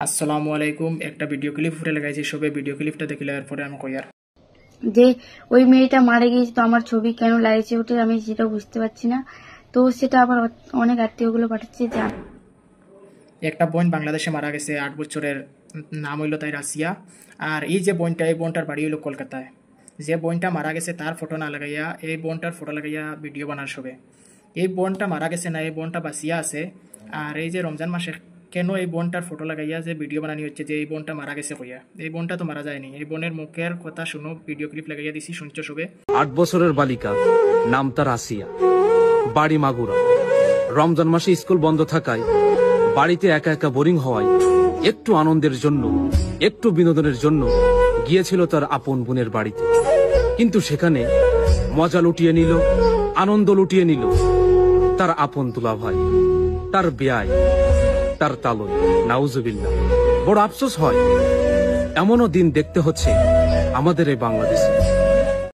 আসসালামু আলাইকুম। একটা ভিডিও ক্লিপ ফুটে লাগাইছি, সবে ভিডিও ক্লিপটা দেখলে এরপরে আমি কই আর যে ওই মেয়েটা মারা গিয়েছে, তো আমার ছবি কেন লাগিয়েছে ওটা আমি সেটা বুঝতে পারছি না। তো সেটা আবার অনেক আত্মীয়গুলো পাঠাচ্ছে যে একটা বোন বাংলাদেশে মারা গেছে, 8 বছরের, নাম হইল তাই রাশিয়া। আর এই যে বোনটা, এই বোনটার বাড়ি হইল কলকাতায়। যে বোনটা মারা গেছে তার ফটো না লাগাইয়া এই বোনটার ফটো লাগাইয়া ভিডিও বানার সবে। এই বোনটা মারা গেছে না, এই বোনটা বাঁচিয়া আছে। আর এই যে রমজান মাসে কেন এই বোনটার ফটো লাগাইয়া যে ভিডিও বানানি হচ্ছে যে এই বোনটা মারা গেছে কইয়া, এই বোনটা তো মারা যায়নি। এই বোনের মুখের কথা শুনো, ভিডিও ক্লিপ লাগাইয়া দিছি, শুনছো সবে। 8 বছরের বালিকা, নাম তার আসিয়া, বাড়ি মাগুরা। রমজান মাসে স্কুল বন্ধ থাকায় বাড়িতে একা একা বোরিং হওয়ায় একটু আনন্দের জন্য, একটু বিনোদনের জন্য গিয়েছিল তার আপন বোনের বাড়িতে। কিন্তু সেখানে মজা লুটিয়ে নিল, আনন্দ লুটিয়ে নিল তার আপন দুলাভাই, তার বেয়াই, তার তালই। নাউজুবিল্লাহ। বড় আফসোস হয়, এমনও দিন দেখতে হচ্ছে আমাদের এই বাংলাদেশে।